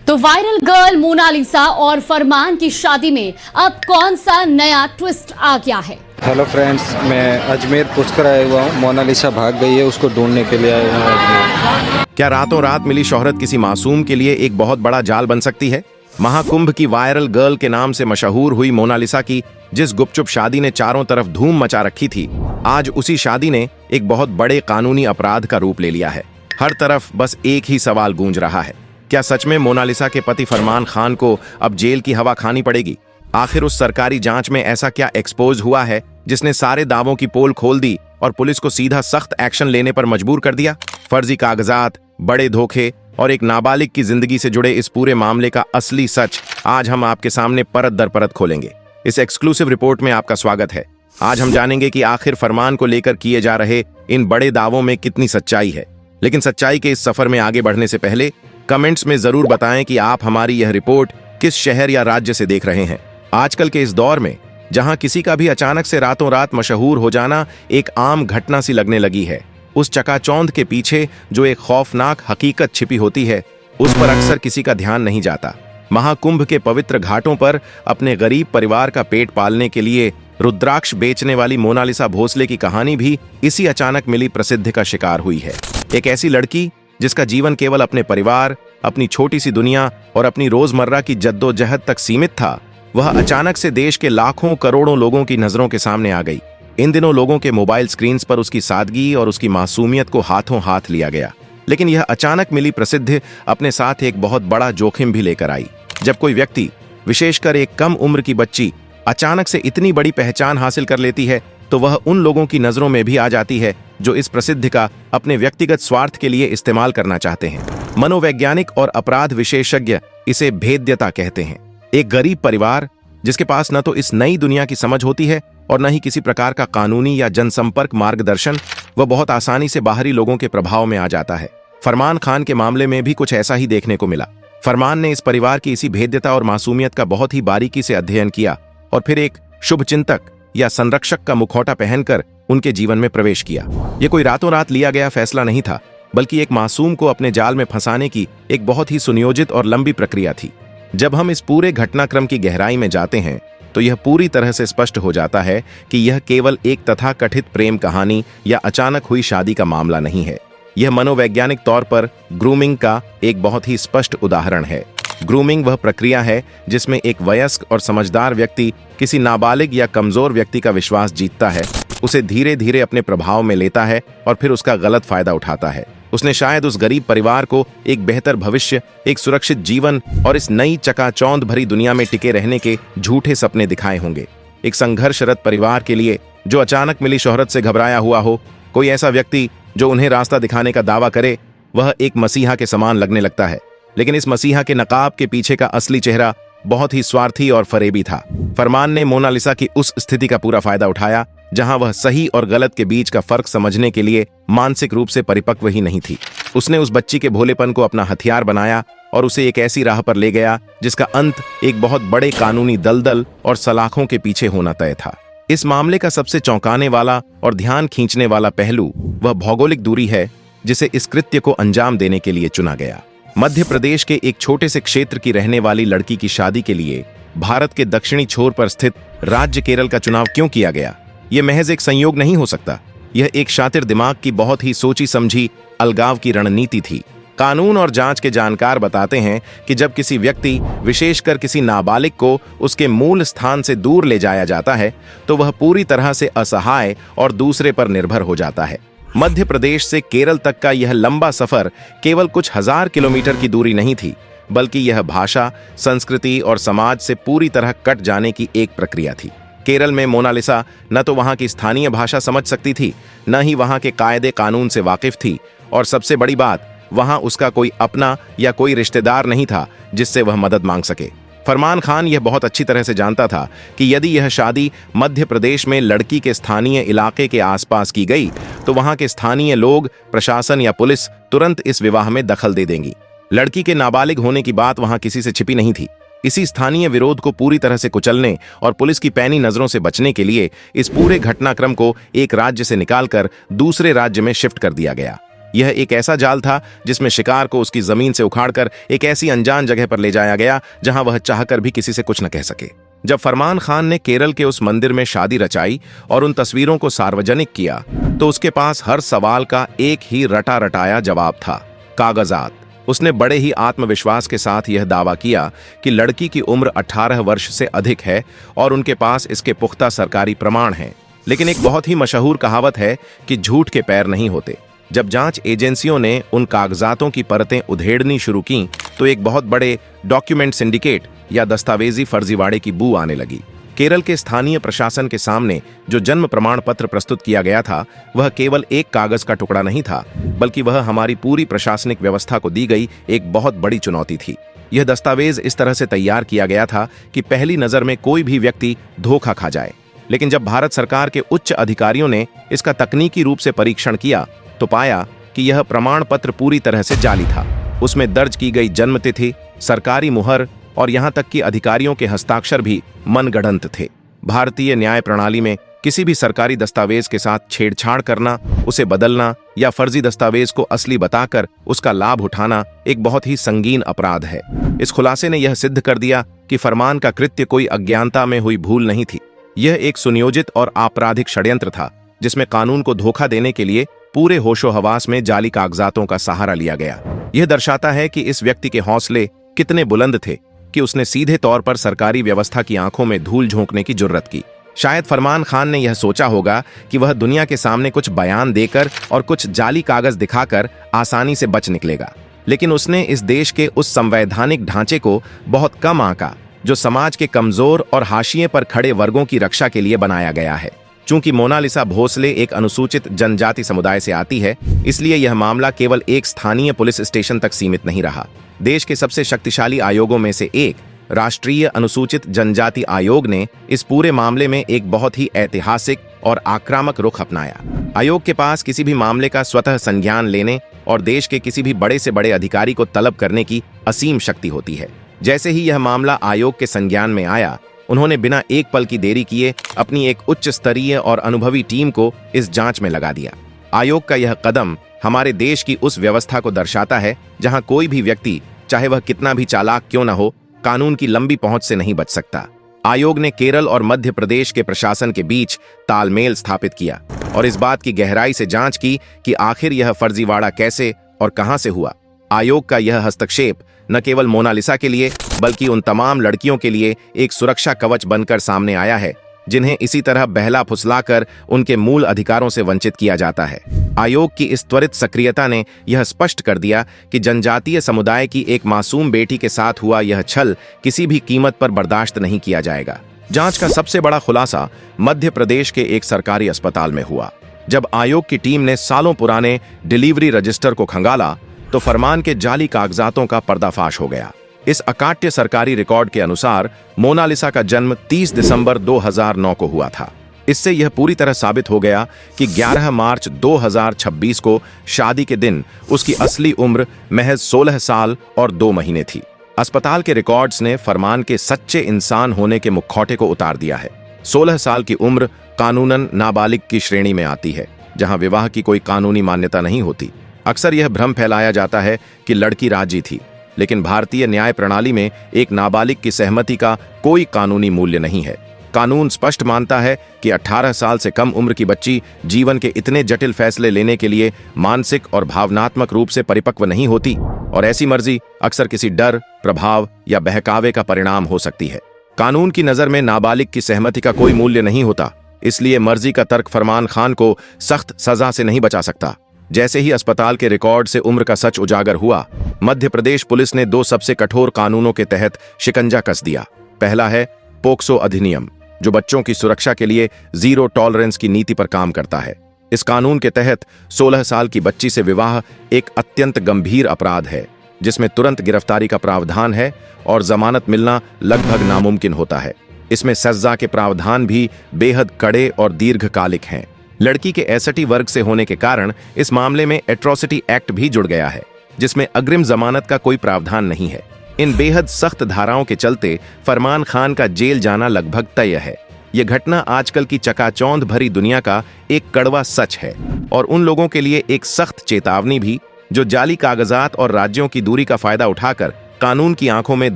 तो viral girl Mona Lisa और फरमान की शादी में अब कौन सा नया ट्विस्ट आ गया है। हेलो फ्रेंड्स, मैं अजमेर पुष्कर आया हुआ हूँ। मोनालिसा भाग गई है, उसको ढूंढने के लिए आया हूँ अजमेर। क्या रातों रात मिली शोहरत किसी मासूम के लिए एक बहुत बड़ा जाल बन सकती है। महाकुंभ की वायरल गर्ल के नाम से मशहूर हुई मोनालिसा की जिस गुपचुप शादी ने चारों तरफ धूम मचा रखी थी, आज उसी शादी ने एक बहुत बड़े कानूनी अपराध का रूप ले लिया है। हर तरफ बस एक ही सवाल गूंज रहा है, क्या सच में मोनालिसा के पति फरमान खान को अब जेल की हवा खानी पड़ेगी। आखिर उस सरकारी जांच में ऐसा क्या एक्सपोज हुआ है जिसने सारे दावों की पोल खोल दी और पुलिस को सीधा सख्त एक्शन लेने पर मजबूर कर दिया। फर्जी कागजात, बड़े धोखे और एक नाबालिग की जिंदगी से जुड़े इस पूरे मामले का असली सच आज हम आपके सामने परत दर परत खोलेंगे। इस एक्सक्लूसिव रिपोर्ट में आपका स्वागत है। आज हम जानेंगे कि आखिर फरमान को लेकर किए जा रहे इन बड़े दावों में कितनी सच्चाई है। लेकिन सच्चाई के इस सफर में आगे बढ़ने से पहले कमेंट्स में जरूर बताएं कि आप हमारी यह रिपोर्ट किस शहर या राज्य से देख रहे हैं। आजकल के इस दौर में जहां किसी का भी अचानक से रातों रात मशहूर हो जाना एक आम घटना सी लगने लगी है, उस चकाचौंध के पीछे जो एक खौफनाक हकीकत छिपी होती है उस पर अक्सर किसी का ध्यान नहीं जाता। महाकुंभ के पवित्र घाटों पर अपने गरीब परिवार का पेट पालने के लिए रुद्राक्ष बेचने वाली मोनालिसा भोसले की कहानी भी इसी अचानक मिली प्रसिद्धि का शिकार हुई है। एक ऐसी लड़की जिसका जीवन केवल अपने परिवार, अपनी छोटी सी दुनिया और अपनी रोजमर्रा की जद्दोजहद तक सीमित था, वह अचानक से देश के लाखों करोड़ों लोगों की नजरों के सामने आ गई। इन दिनों लोगों के मोबाइल स्क्रीन्स पर उसकी सादगी और उसकी मासूमियत को हाथों हाथ लिया गया। लेकिन यह अचानक मिली प्रसिद्धि अपने साथ एक बहुत बड़ा जोखिम भी लेकर आई। जब कोई व्यक्ति, विशेषकर एक कम उम्र की बच्ची, अचानक से इतनी बड़ी पहचान हासिल कर लेती है तो वह उन लोगों की नजरों में भी आ जाती है जो इस प्रसिद्धि का अपने व्यक्तिगत स्वार्थ के लिए इस्तेमाल करना चाहते हैं। मनोवैज्ञानिक और अपराध विशेषज्ञ इसे भेद्यता कहते हैं। एक गरीब परिवार जिसके पास न तो इस नई दुनिया की समझ होती है और न ही किसी प्रकार का कानूनी या जनसंपर्क मार्गदर्शन, वह बहुत आसानी से बाहरी लोगों के प्रभाव में आ जाता है। फरमान खान के मामले में भी कुछ ऐसा ही देखने को मिला। फरमान ने इस परिवार की इसी भेद्यता और मासूमियत का बहुत ही बारीकी से अध्ययन किया और फिर एक शुभचिंतक या संरक्षक का मुखौटा पहनकर उनके जीवन में प्रवेश किया। यह कोई रातों रात लिया गया फैसला नहीं था, बल्कि एक मासूम को अपने जाल में फंसाने की एक बहुत ही सुनियोजित और लंबी प्रक्रिया थी। जब हम इस पूरे घटनाक्रम की गहराई में जाते हैं तो यह पूरी तरह से स्पष्ट हो जाता है कि यह केवल एक तथाकथित प्रेम कहानी या अचानक हुई शादी का मामला नहीं है। यह मनोवैज्ञानिक तौर पर ग्रूमिंग का एक बहुत ही स्पष्ट उदाहरण है। ग्रूमिंग वह प्रक्रिया है जिसमें एक वयस्क और समझदार व्यक्ति किसी नाबालिग या कमजोर व्यक्ति का विश्वास जीतता है, उसे धीरे धीरे अपने प्रभाव में लेता है और फिर उसका गलत फायदा उठाता है। उसने शायद उस गरीब परिवार को एक बेहतर भविष्य, एक सुरक्षित जीवन और इस नई चकाचौंध भरी दुनिया में टिके रहने के झूठे सपने दिखाए होंगे। एक संघर्षरत परिवार के लिए जो अचानक मिली शोहरत से घबराया हुआ हो, कोई ऐसा व्यक्ति जो उन्हें रास्ता दिखाने का दावा करे, वह एक मसीहा के समान लगने लगता है। लेकिन इस मसीहा के नकाब के पीछे का असली चेहरा बहुत ही स्वार्थी और फरेबी था। फरमान ने मोनालिसा की उस स्थिति का पूरा फायदा उठाया जहां वह सही और गलत के बीच का फर्क समझने के लिए मानसिक रूप से परिपक्व ही नहीं थी। उसने उस बच्ची के भोलेपन को अपना हथियार बनाया और उसे एक ऐसी राह पर ले गया जिसका अंत एक बहुत बड़े कानूनी दलदल और सलाखों के पीछे होना तय था। इस मामले का सबसे चौंकाने वाला और ध्यान खींचने वाला पहलू वह भौगोलिक दूरी है जिसे इस कृत्य को अंजाम देने के लिए चुना गया। मध्य प्रदेश के एक छोटे से क्षेत्र की रहने वाली लड़की की शादी के लिए भारत के दक्षिणी छोर पर स्थित राज्य केरल का चुनाव क्यों किया गया? यह महज एक संयोग नहीं हो सकता। यह एक शातिर दिमाग की बहुत ही सोची समझी अलगाव की रणनीति थी। कानून और जांच के जानकार बताते हैं कि जब किसी व्यक्ति, विशेषकर किसी नाबालिग को उसके मूल स्थान से दूर ले जाया जाता है तो वह पूरी तरह से असहाय और दूसरे पर निर्भर हो जाता है। मध्य प्रदेश से केरल तक का यह लंबा सफर केवल कुछ हजार किलोमीटर की दूरी नहीं थी, बल्कि यह भाषा, संस्कृति और समाज से पूरी तरह कट जाने की एक प्रक्रिया थी। केरल में मोनालिसा न तो वहां की स्थानीय भाषा समझ सकती थी, न ही वहां के कायदे कानून से वाकिफ थी, और सबसे बड़ी बात, वहां उसका कोई अपना या कोई रिश्तेदार नहीं था जिससे वह मदद मांग सके। फरमान खान यह बहुत अच्छी तरह से जानता था कि यदि यह शादी मध्य प्रदेश में लड़की के स्थानीय इलाके के आसपास की गई तो वहां के स्थानीय लोग, प्रशासन या पुलिस तुरंत इस विवाह में दखल दे देंगी। लड़की के नाबालिग होने की बात वहां किसी से छिपी नहीं थी। इसी स्थानीय विरोध को पूरी तरह से कुचलने और पुलिस की पैनी नजरों से बचने के लिए इस पूरे घटनाक्रम को एक राज्य से निकालकर दूसरे राज्य में शिफ्ट कर दिया गया। यह एक ऐसा जाल था जिसमें शिकार को उसकी जमीन से उखाड़कर एक ऐसी अनजान जगह पर ले जाया गया जहां वह चाहकर भी किसी से कुछ न कह सके। जब फरमान खान ने केरल के उस मंदिर में शादी रचाई और उन तस्वीरों को सार्वजनिक किया तो उसके पास हर सवाल का एक ही रटा रटाया जवाब था, कागजात। उसने बड़े ही आत्मविश्वास के साथ यह दावा किया कि लड़की की उम्र 18 वर्ष से अधिक है और उनके पास इसके पुख्ता सरकारी प्रमाण हैं। लेकिन एक बहुत ही मशहूर कहावत है कि झूठ के पैर नहीं होते। जब जांच एजेंसियों ने उन कागजातों की परतें उधेड़नी शुरू की तो एक बहुत बड़े डॉक्यूमेंट सिंडिकेट या दस्तावेजी फर्जीवाड़े की बू आने लगी। केरल के स्थानीय प्रशासन के सामने जो जन्म प्रमाण पत्र प्रस्तुत किया गया था वह केवल एक कागज का टुकड़ा नहीं था, बल्कि वह हमारी पूरी प्रशासनिक व्यवस्था को दी गई एक बहुत बड़ी चुनौती थी। यह दस्तावेज इस तरह से तैयार किया गया था कि पहली नजर में कोई भी व्यक्ति धोखा खा जाए। लेकिन जब भारत सरकार के उच्च अधिकारियों ने इसका तकनीकी रूप से परीक्षण किया तो पाया कि यह प्रमाण पत्र पूरी तरह से जाली था। उसमें दर्ज की गई जन्मतिथि, सरकारी मुहर और यहां तक कि अधिकारियों के हस्ताक्षर भी मनगढ़ंत थे। भारतीय न्याय प्रणाली में किसी भी सरकारी दस्तावेज के साथ छेड़छाड़ करना, उसे बदलना या फर्जी दस्तावेज को असली बताकर उसका लाभ उठाना एक बहुत ही संगीन अपराध है। इस खुलासे ने यह सिद्ध कर दिया कि फरमान का कृत्य कोई अज्ञानता में हुई भूल नहीं थी। यह एक सुनियोजित और आपराधिक षड्यंत्र था जिसमें कानून को धोखा देने के लिए पूरे होशो हवास में जाली कागजातों का सहारा लिया गया। यह दर्शाता है कि इस व्यक्ति के हौसले कितने बुलंद थे कि उसने सीधे तौर पर सरकारी व्यवस्था की आंखों में धूल झोंकने की जुर्रत की। शायद फरमान खान ने यह सोचा होगा कि वह दुनिया के सामने कुछ बयान देकर और कुछ जाली कागज दिखाकर आसानी से बच निकलेगा, लेकिन उसने इस देश के उस संवैधानिक ढांचे को बहुत कम आंका जो समाज के कमजोर और हाशिए पर खड़े वर्गों की रक्षा के लिए बनाया गया है। चूंकि मोनालिसा भोसले एक अनुसूचित जनजाति समुदाय से आती है, इसलिए यह मामला केवल एक स्थानीय पुलिस स्टेशन तक सीमित नहीं रहा। देश के सबसे शक्तिशाली आयोगों में से एक राष्ट्रीय अनुसूचित जनजाति आयोग ने इस पूरे मामले में एक बहुत ही ऐतिहासिक और आक्रामक रुख अपनाया। आयोग के पास किसी भी मामले का स्वतः संज्ञान लेने और देश के किसी भी बड़े से बड़े अधिकारी को तलब करने की असीम शक्ति होती है। जैसे ही यह मामला आयोग के संज्ञान में आया, उन्होंने बिना एक पल की देरी किए अपनी एक उच्च स्तरीय और अनुभवी टीम को इस जांच में लगा दिया। आयोग का यह कदम हमारे देश की उस व्यवस्था को दर्शाता है जहां कोई भी व्यक्ति, चाहे वह कितना भी चालाक क्यों न हो, कानून की लंबी पहुंच से नहीं बच सकता। आयोग ने केरल और मध्य प्रदेश के प्रशासन के बीच तालमेल स्थापित किया और इस बात की गहराई से जांच की कि आखिर यह फर्जीवाड़ा कैसे और कहां से हुआ। आयोग का यह हस्तक्षेप न केवल मोनालिसा के लिए बल्कि उन तमाम लड़कियों के लिए एक सुरक्षा कवच बनकर सामने आया है जिन्हें इसी तरह बहला फुसलाकर उनके मूल अधिकारों से वंचित किया जाता है। आयोग की इस त्वरित सक्रियता ने यह स्पष्ट कर दिया कि जनजातीय समुदाय की एक मासूम बेटी के साथ हुआ यह छल किसी भी कीमत पर बर्दाश्त नहीं किया जाएगा। जांच का सबसे बड़ा खुलासा मध्य प्रदेश के एक सरकारी अस्पताल में हुआ। जब आयोग की टीम ने सालों पुराने डिलीवरी रजिस्टर को खंगाला तो फरमान के जाली कागजातों का पर्दाफाश हो गया। इस अकाट्य सरकारी रिकॉर्ड के अनुसार मोनालिसा का जन्म 30 दिसंबर 2009 को हुआ था। इससे यह पूरी तरह साबित हो गया कि 11 मार्च 2026 को शादी के दिन उसकी असली उम्र महज 16 साल और 2 महीने थी। अस्पताल के रिकॉर्ड्स ने फरमान के सच्चे इंसान होने के मुखौटे को उतार दिया है। 16 साल की उम्र कानूनन नाबालिग की श्रेणी में आती है, जहां विवाह की कोई कानूनी मान्यता नहीं होती। अक्सर यह भ्रम फैलाया जाता है कि लड़की राजी थी, लेकिन भारतीय न्याय प्रणाली में एक नाबालिग की सहमति का कोई कानूनी मूल्य नहीं है। कानून स्पष्ट मानता है कि 18 साल से कम उम्र की बच्ची जीवन के इतने जटिल फैसले लेने के लिए मानसिक और भावनात्मक रूप से परिपक्व नहीं होती और ऐसी मर्जी अक्सर किसी डर, प्रभाव या बहकावे का परिणाम हो सकती है। कानून की नजर में नाबालिग की सहमति का कोई मूल्य नहीं होता, इसलिए मर्जी का तर्क फरमान खान को सख्त सजा से नहीं बचा सकता। जैसे ही अस्पताल के रिकॉर्ड से उम्र का सच उजागर हुआ, मध्य प्रदेश पुलिस ने 2 सबसे कठोर कानूनों के तहत शिकंजा कस दिया। पहला है पोक्सो अधिनियम, जो बच्चों की सुरक्षा के लिए जीरो टॉलरेंस की नीति पर काम करता है। इस कानून के तहत 16 साल की बच्ची से विवाह एक अत्यंत गंभीर अपराध है, जिसमें तुरंत गिरफ्तारी का प्रावधान है और जमानत मिलना लगभग नामुमकिन होता है। इसमें सजा के प्रावधान भी बेहद कड़े और दीर्घकालिक हैं। लड़की के एसटी वर्ग से होने के कारण इस मामले में एट्रोसिटी एक्ट भी जुड़ गया है, जिसमें अग्रिम जमानत का कोई प्रावधान नहीं है। इन बेहद सख्त धाराओं के चलते फरमान खान का जेल जाना लगभग तय है। ये घटना आजकल की चकाचौंध भरी दुनिया का एक कड़वा सच है और उन लोगों के लिए एक सख्त चेतावनी भी जो जाली कागजात और राज्यों की दूरी का फायदा उठाकर कानून की आंखों में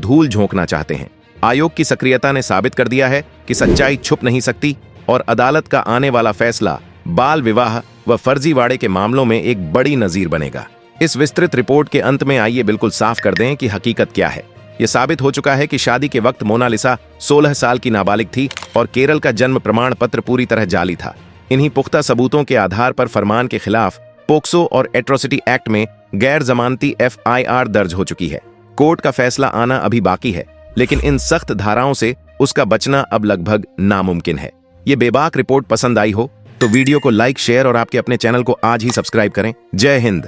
धूल झोंकना चाहते हैं। आयोग की सक्रियता ने साबित कर दिया है कि सच्चाई छुप नहीं सकती और अदालत का आने वाला फैसला बाल विवाह व फर्जीवाड़े के मामलों में एक बड़ी नजीर बनेगा। इस विस्तृत रिपोर्ट के अंत में आइए बिल्कुल साफ कर दें कि हकीकत क्या है। यह साबित हो चुका है कि शादी के वक्त मोनालिसा 16 साल की नाबालिग थी और केरल का जन्म प्रमाण पत्र पूरी तरह जाली था। इन्हीं पुख्ता सबूतों के आधार पर फरमान के खिलाफ पोक्सो और एट्रोसिटी एक्ट में गैर जमानती FIR दर्ज हो चुकी है। कोर्ट का फैसला आना अभी बाकी है, लेकिन इन सख्त धाराओं से उसका बचना अब लगभग नामुमकिन है। ये बेबाक रिपोर्ट पसंद आई हो तो वीडियो को लाइक, शेयर और आपके अपने चैनल को आज ही सब्सक्राइब करें। जय हिंद।